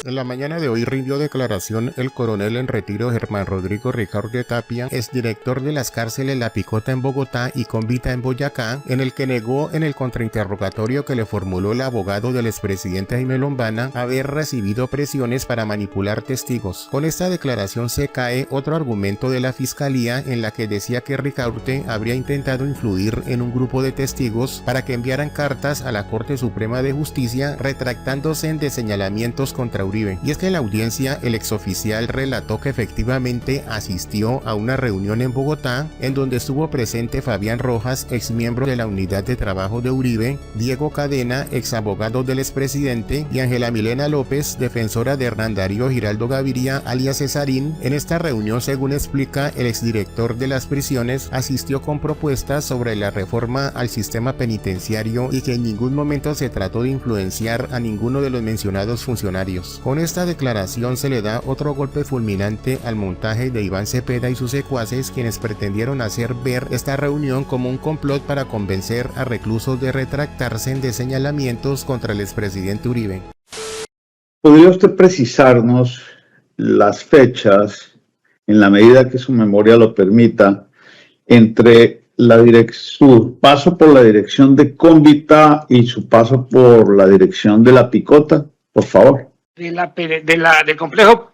En la mañana de hoy rindió declaración el coronel en retiro Germán Rodrigo Ricaurte Tapia, exdirector de las cárceles La Picota en Bogotá y Convita en Boyacá, en el que negó en el contrainterrogatorio que le formuló el abogado del expresidente Jaime Lombana haber recibido presiones para manipular testigos. Con esta declaración se cae otro argumento de la fiscalía en la que decía que Ricaurte habría intentado influir en un grupo de testigos para que enviaran cartas a la Corte Suprema de Justicia retractándose de señalamientos contra Uribe. Y es que en la audiencia el exoficial relató que efectivamente asistió a una reunión en Bogotá en donde estuvo presente Fabián Rojas, exmiembro de la unidad de trabajo de Uribe, Diego Cadena, exabogado del expresidente, y Ángela Milena López, defensora de Hernán Darío Giraldo Gaviria, alias Cesarín. En esta reunión, según explica el exdirector de las prisiones, asistió con propuestas sobre la reforma al sistema penitenciario y que en ningún momento se trató de influenciar a ninguno de los mencionados funcionarios. Con esta declaración se le da otro golpe fulminante al montaje de Iván Cepeda y sus secuaces, quienes pretendieron hacer ver esta reunión como un complot para convencer a reclusos de retractarse de señalamientos contra el expresidente Uribe. ¿Podría usted precisarnos las fechas, en la medida que su memoria lo permita, entre su paso por la dirección de Convita y su paso por la dirección de La Picota, por favor? Del complejo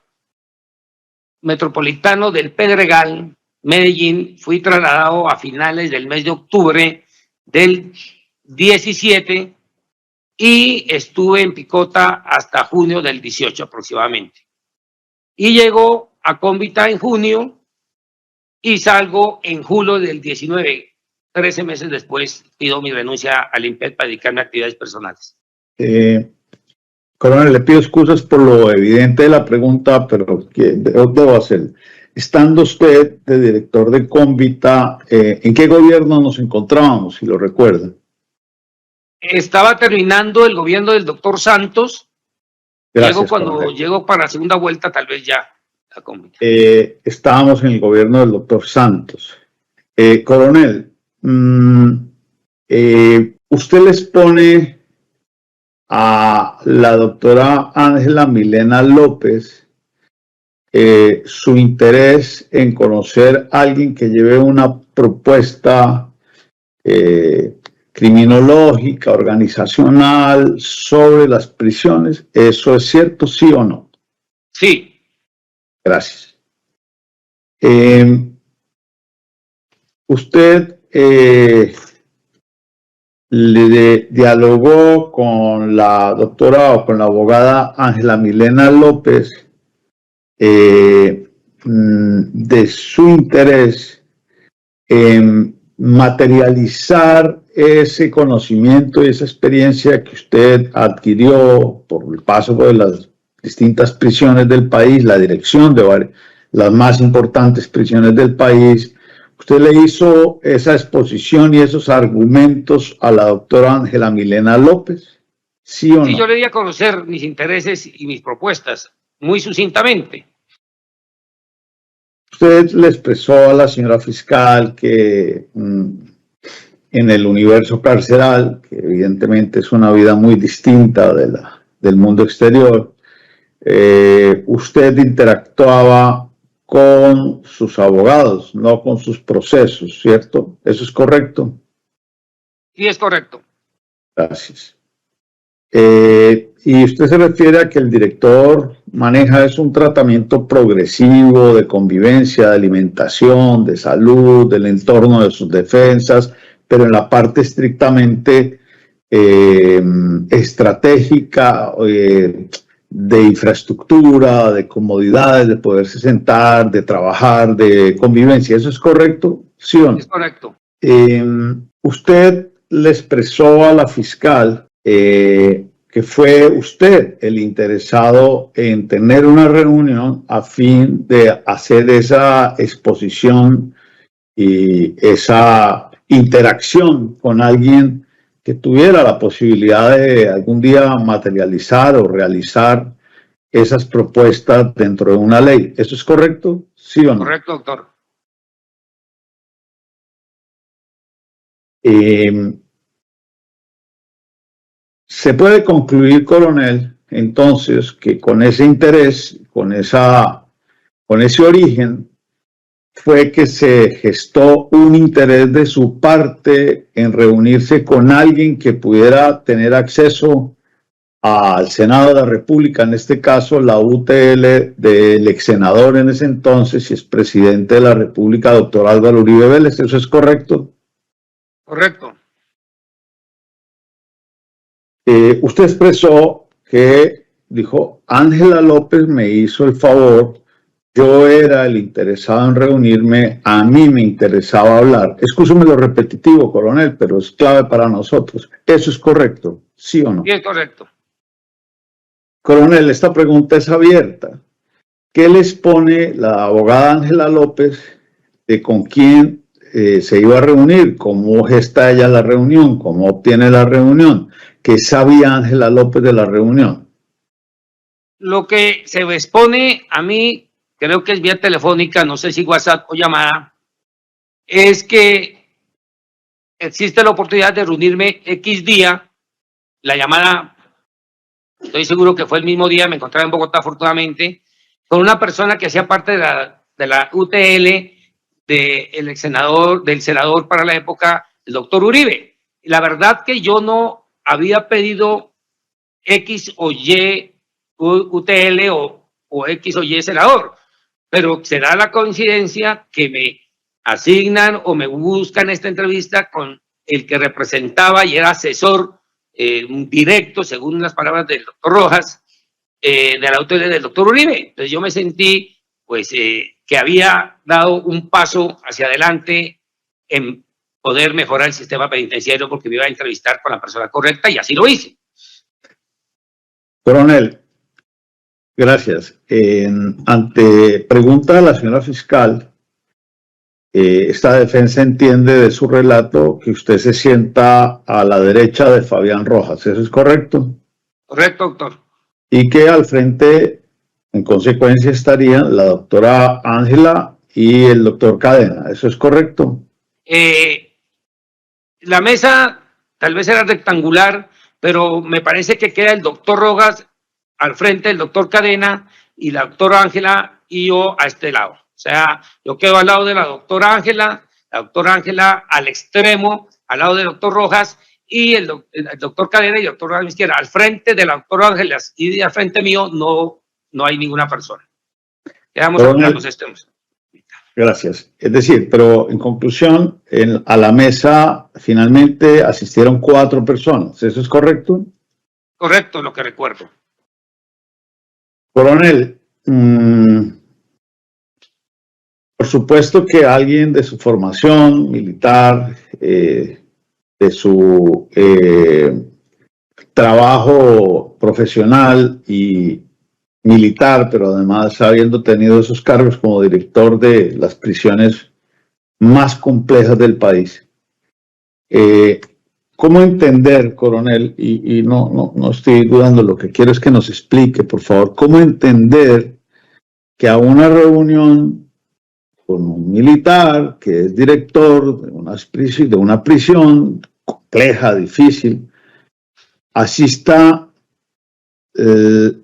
metropolitano del Pedregal, Medellín, fui trasladado a finales del mes de octubre del 17 y estuve en Picota hasta junio del 18 aproximadamente. Y llego a Convita en junio y salgo en julio del 19. 13 meses después pido mi renuncia al INPET para dedicarme a actividades personales. Coronel, le pido excusas por lo evidente de la pregunta, pero debo hacer. Estando usted de director de Convita, ¿en qué gobierno nos encontrábamos, si lo recuerdan? Estaba terminando el gobierno del doctor Santos. Gracias, cuando llego para la segunda vuelta, tal vez ya a Convita. Estábamos en el gobierno del doctor Santos. Coronel, usted les pone a la doctora Ángela Milena López su interés en conocer a alguien que lleve una propuesta criminológica, organizacional sobre las prisiones. ¿Eso es cierto, sí o no? Sí. Gracias. Usted dialogó con la doctora o con la abogada Ángela Milena López de su interés en materializar ese conocimiento y esa experiencia que usted adquirió por el paso por las distintas prisiones del país, la dirección de las más importantes prisiones del país. ¿Usted le hizo esa exposición y esos argumentos a la doctora Ángela Milena López? ¿Sí o no? Sí, yo le di a conocer mis intereses y mis propuestas muy sucintamente. Usted le expresó a la señora fiscal que en el universo carceral, que evidentemente es una vida muy distinta del mundo exterior, usted interactuaba con sus abogados, no con sus procesos, ¿cierto? ¿Eso es correcto? Sí, es correcto. Gracias. Y usted se refiere a que el director maneja un tratamiento progresivo de convivencia, de alimentación, de salud, del entorno de sus defensas, pero en la parte estrictamente estratégica, de infraestructura, de comodidades, de poderse sentar, de trabajar, de convivencia. ¿Eso es correcto? ¿Sí o no? Es correcto. Usted le expresó a la fiscal que fue usted el interesado en tener una reunión a fin de hacer esa exposición y esa interacción con alguien que tuviera la posibilidad de algún día materializar o realizar esas propuestas dentro de una ley. ¿Eso es correcto? ¿Sí o no? Correcto, doctor. Se puede concluir, coronel, entonces que con ese interés, con ese origen, fue que se gestó un interés de su parte en reunirse con alguien que pudiera tener acceso al Senado de la República, en este caso la UTL del ex senador en ese entonces y expresidente de la República, doctor Álvaro Uribe Vélez. ¿Eso es correcto? Correcto. Usted expresó que dijo, Ángela López me hizo el favor, yo era el interesado en reunirme, a mí me interesaba hablar. Excúseme lo repetitivo, coronel, pero es clave para nosotros. ¿Eso es correcto? ¿Sí o no? Sí, es correcto. Coronel, esta pregunta es abierta. ¿Qué les pone la abogada Ángela López de con quién se iba a reunir? ¿Cómo gesta ella la reunión? ¿Cómo obtiene la reunión? ¿Qué sabía Ángela López de la reunión? Lo que se me expone a mí, creo que es vía telefónica, no sé si WhatsApp o llamada, es que existe la oportunidad de reunirme X día. La llamada, estoy seguro que fue el mismo día, me encontraba en Bogotá afortunadamente, con una persona que hacía parte de la UTL del senador para la época, el doctor Uribe. La verdad que yo no había pedido X o Y UTL o X o Y senador, pero se da la coincidencia que me asignan o me buscan esta entrevista con el que representaba y era asesor directo, según las palabras del doctor Rojas, de la UTL del doctor Uribe. Entonces yo me sentí pues que había dado un paso hacia adelante en poder mejorar el sistema penitenciario porque me iba a entrevistar con la persona correcta y así lo hice. Coronel, gracias. Ante pregunta de la señora fiscal, esta defensa entiende de su relato que usted se sienta a la derecha de Fabián Rojas. ¿Eso es correcto? Correcto, doctor. Y que al frente, en consecuencia, estarían la doctora Ángela y el doctor Cadena. ¿Eso es correcto? La mesa tal vez era rectangular, pero me parece que queda el doctor Rojas al frente del doctor Cadena y la doctora Ángela y yo a este lado. O sea, yo quedo al lado de la doctora Ángela al extremo, al lado del doctor Rojas y el doctor Cadena y el doctor Rojas a mi izquierda. Al frente de la doctora Ángela y al frente mío no hay ninguna persona. Quedamos a los extremos. Gracias. Es decir, pero en conclusión, a la mesa finalmente asistieron 4 personas. ¿Eso es correcto? Correcto, lo que recuerdo. Coronel, por supuesto que alguien de su formación militar, de su trabajo profesional y militar, pero además habiendo tenido esos cargos como director de las prisiones más complejas del país. ¿Cómo entender, coronel, y no estoy dudando, lo que quiero es que nos explique, por favor, cómo entender que a una reunión con un militar que es director de una prisión compleja, difícil, asista el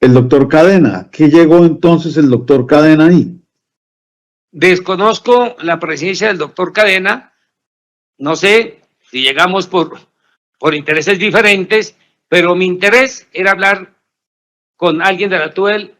doctor Cadena? ¿Qué llegó entonces el doctor Cadena ahí? Desconozco la presencia del doctor Cadena, no sé si llegamos por intereses diferentes, pero mi interés era hablar con alguien de la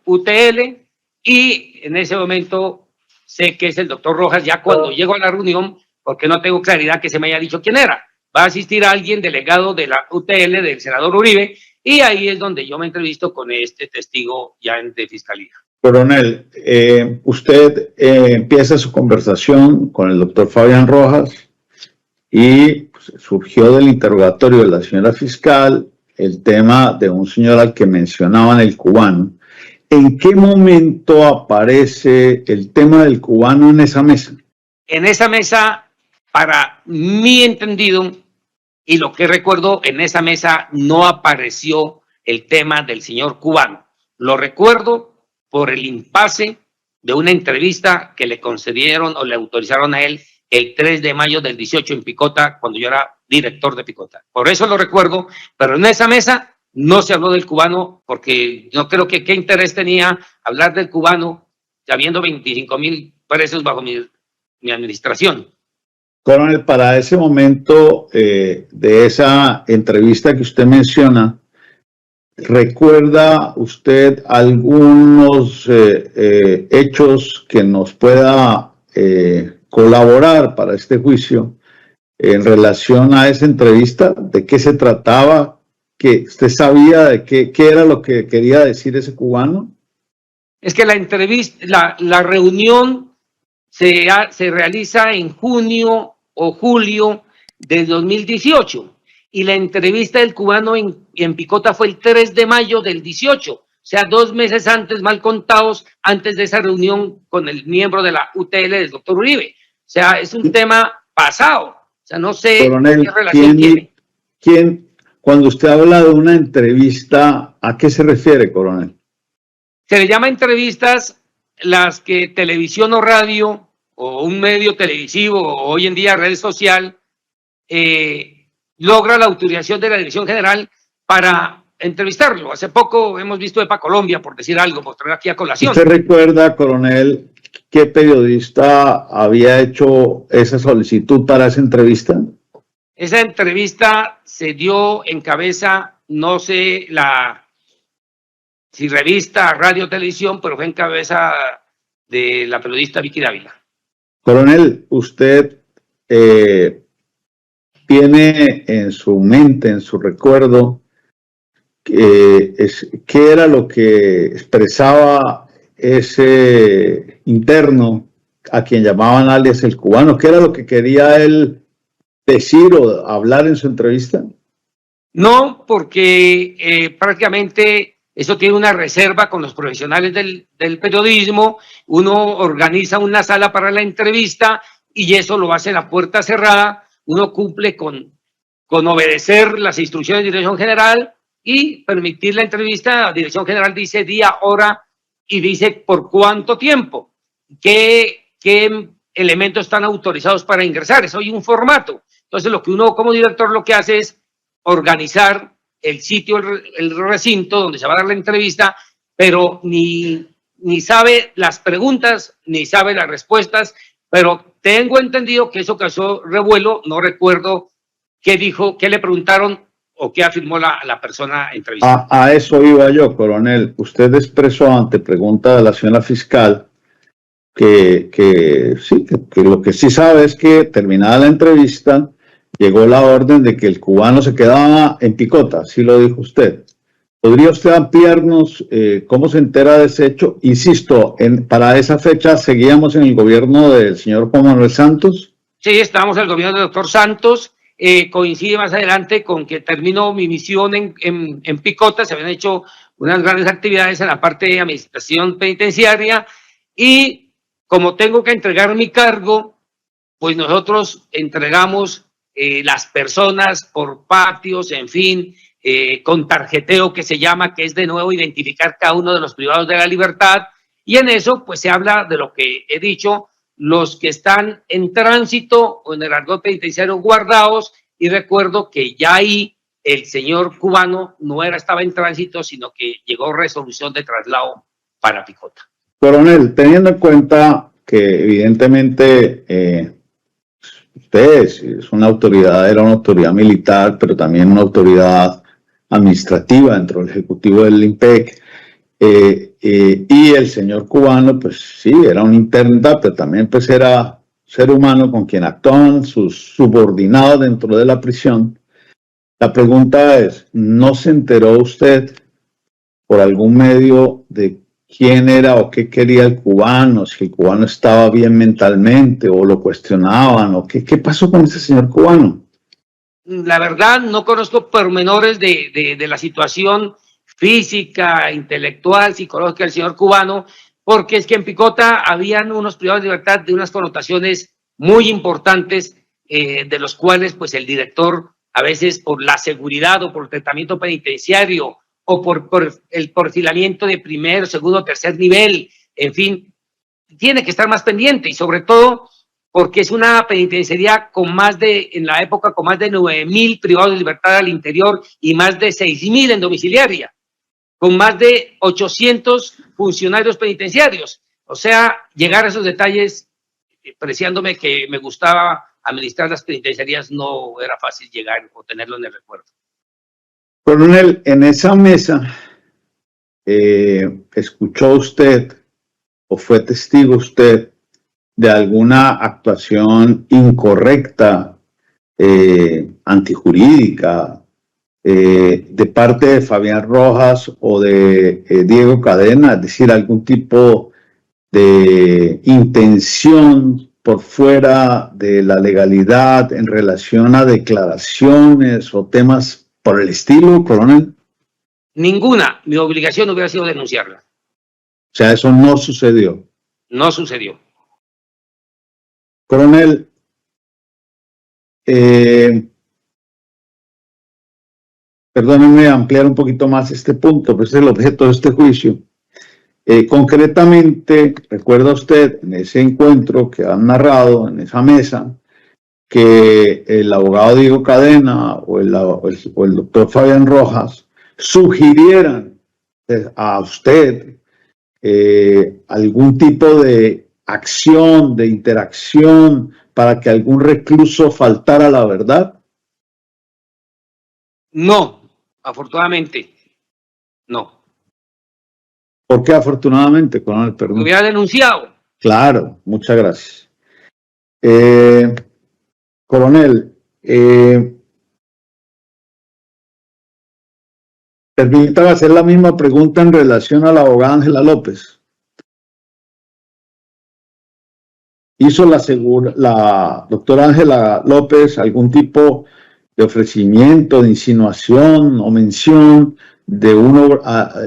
UTL y en ese momento sé que es el doctor Rojas, ya cuando llego a la reunión, porque no tengo claridad que se me haya dicho quién era. Va a asistir alguien delegado de la UTL del senador Uribe y ahí es donde yo me entrevisto con este testigo ya de fiscalía. Coronel, usted empieza su conversación con el doctor Fabián Rojas y pues, surgió del interrogatorio de la señora fiscal el tema de un señor al que mencionaban, el cubano. ¿En qué momento aparece el tema del cubano en esa mesa? En esa mesa, para mi entendido, y lo que recuerdo, en esa mesa no apareció el tema del señor cubano. Lo recuerdo por el impasse de una entrevista que le concedieron o le autorizaron a él el 3 de mayo del 18 en Picota, cuando yo era director de Picota. Por eso lo recuerdo, pero en esa mesa no se habló del cubano, porque no creo que qué interés tenía hablar del cubano, habiendo 25.000 presos bajo mi administración. Coronel, para ese momento de esa entrevista que usted menciona, ¿recuerda usted algunos hechos que nos pueda colaborar para este juicio en relación a esa entrevista? ¿De qué se trataba? ¿Que usted sabía de qué era lo que quería decir ese cubano? Es que la entrevista, la reunión se realiza en junio o julio de 2018 y la entrevista del cubano en Picota fue el 3 de mayo del 18, o sea, 2 meses antes, mal contados, antes de esa reunión con el miembro de la UTL, del doctor Uribe. O sea, es un tema pasado, o sea, no sé Coronel, qué relación tiene. Cuando usted habla de una entrevista, ¿a qué se refiere, coronel? Se le llama entrevistas las que televisión o radio o un medio televisivo o hoy en día red social logra la autorización de la Dirección General para entrevistarlo. Hace poco hemos visto EPA Colombia, por decir algo, por traer aquí a colación. ¿Usted recuerda, coronel, qué periodista había hecho esa solicitud para esa entrevista? Esa entrevista se dio en cabeza, no sé si revista, radio, televisión, pero fue en cabeza de la periodista Vicky Dávila. Coronel, usted tiene en su mente, en su recuerdo, qué era lo que expresaba ese interno a quien llamaban alias el cubano, qué era lo que quería él decir o hablar en su entrevista. No, porque prácticamente eso tiene una reserva con los profesionales del periodismo. Uno organiza una sala para la entrevista y eso lo hace a puerta cerrada. Uno cumple con obedecer las instrucciones de Dirección General y permitir la entrevista. La Dirección General dice día, hora y dice por cuánto tiempo, qué elementos están autorizados para ingresar. Eso hay un formato. Entonces, lo que uno como director lo que hace es organizar el sitio, el recinto donde se va a dar la entrevista, pero ni sabe las preguntas, ni sabe las respuestas, pero tengo entendido que eso causó revuelo. No recuerdo qué dijo, qué le preguntaron o qué afirmó la persona entrevistada. A eso iba yo, coronel. Usted expresó ante pregunta de la señora fiscal que lo que sí sabe es que terminada la entrevista llegó la orden de que el cubano se quedaba en Picota, así lo dijo usted. ¿Podría usted ampliarnos cómo se entera de ese hecho? Insisto, para esa fecha seguíamos en el gobierno del señor Juan Manuel Santos. Sí, estábamos en el gobierno del doctor Santos. Coincide más adelante con que terminó mi misión en Picota. Se habían hecho unas grandes actividades en la parte de administración penitenciaria y como tengo que entregar mi cargo, pues nosotros entregamos las personas por patios, en fin, con tarjeteo que se llama, que es de nuevo identificar cada uno de los privados de la libertad, y en eso pues se habla de lo que he dicho, los que están en tránsito o en el argot penitenciario guardados, y recuerdo que ya ahí el señor cubano no estaba en tránsito, sino que llegó resolución de traslado para Picota. Coronel, teniendo en cuenta que evidentemente usted es una autoridad, era una autoridad militar, pero también una autoridad administrativa dentro del ejecutivo del INPEC, y el señor cubano, pues sí, era un interno, pero también pues era ser humano con quien actuaban sus subordinados dentro de la prisión. La pregunta es, ¿no se enteró usted por algún medio de quién era o qué quería el cubano, si el cubano estaba bien mentalmente o lo cuestionaban o qué pasó con ese señor cubano? La verdad no conozco pormenores de la situación física, intelectual, psicológica del señor cubano, porque es que en Picota habían unos privados de libertad de unas connotaciones muy importantes, de los cuales pues el director a veces por la seguridad o por el tratamiento penitenciario o por el perfilamiento de primer, segundo, tercer nivel, en fin, tiene que estar más pendiente y sobre todo porque es una penitenciaría en la época, con más de 9.000 privados de libertad al interior y más de 6.000 en domiciliaria, con más de 800 funcionarios penitenciarios. O sea, llegar a esos detalles, preciándome que me gustaba administrar las penitenciarías, no era fácil llegar o tenerlo en el recuerdo. Coronel, en esa mesa, ¿escuchó usted o fue testigo usted de alguna actuación incorrecta, antijurídica, de parte de Fabián Rojas o de Diego Cadena? Es decir, algún tipo de intención por fuera de la legalidad en relación a declaraciones o temas por el estilo, coronel. Ninguna. Mi obligación hubiera sido denunciarla. O sea, eso no sucedió. No sucedió. Coronel, perdónenme ampliar un poquito más este punto, pues es el objeto de este juicio. Concretamente, recuerda usted en ese encuentro que han narrado en esa mesa que el abogado Diego Cadena o el doctor Fabián Rojas sugirieran a usted algún tipo de acción, de interacción para que algún recluso faltara a la verdad. No, afortunadamente, no. ¿Por qué afortunadamente, coronel? Perdón. Lo hubiera denunciado. Claro, muchas gracias. Coronel, permítame hacer la misma pregunta en relación a la abogada Ángela López. ¿Hizo la doctora Ángela López algún tipo de ofrecimiento, de insinuación o mención de uno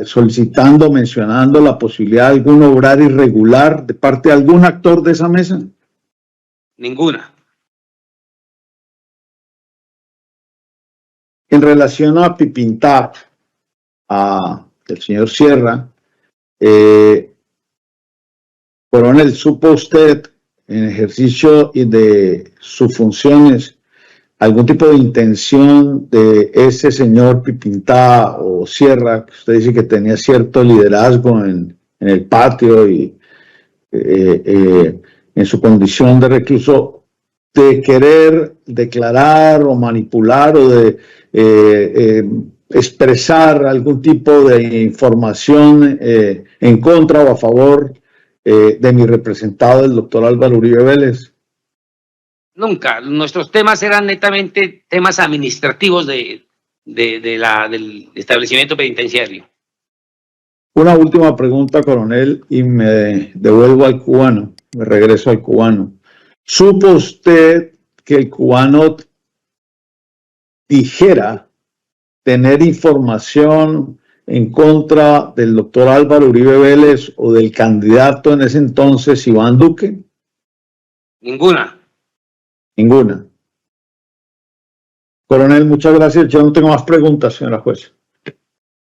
solicitando, mencionando la posibilidad de algún obrar irregular de parte de algún actor de esa mesa? Ninguna. En relación a Pipintá, del señor Sierra, coronel, ¿supo usted en ejercicio de sus funciones algún tipo de intención de ese señor Pipintá o Sierra, que usted dice que tenía cierto liderazgo en el patio y en su condición de recluso, de querer declarar o manipular o de expresar algún tipo de información en contra o a favor de mi representado, el doctor Álvaro Uribe Vélez? Nunca. Nuestros temas eran netamente temas administrativos del establecimiento penitenciario. Una última pregunta, coronel, y me devuelvo al cubano, me regreso al cubano. ¿Supo usted que el cubano dijera tener información en contra del doctor Álvaro Uribe Vélez o del candidato en ese entonces, Iván Duque? Ninguna. Ninguna. Coronel, muchas gracias. Yo no tengo más preguntas, señora jueza.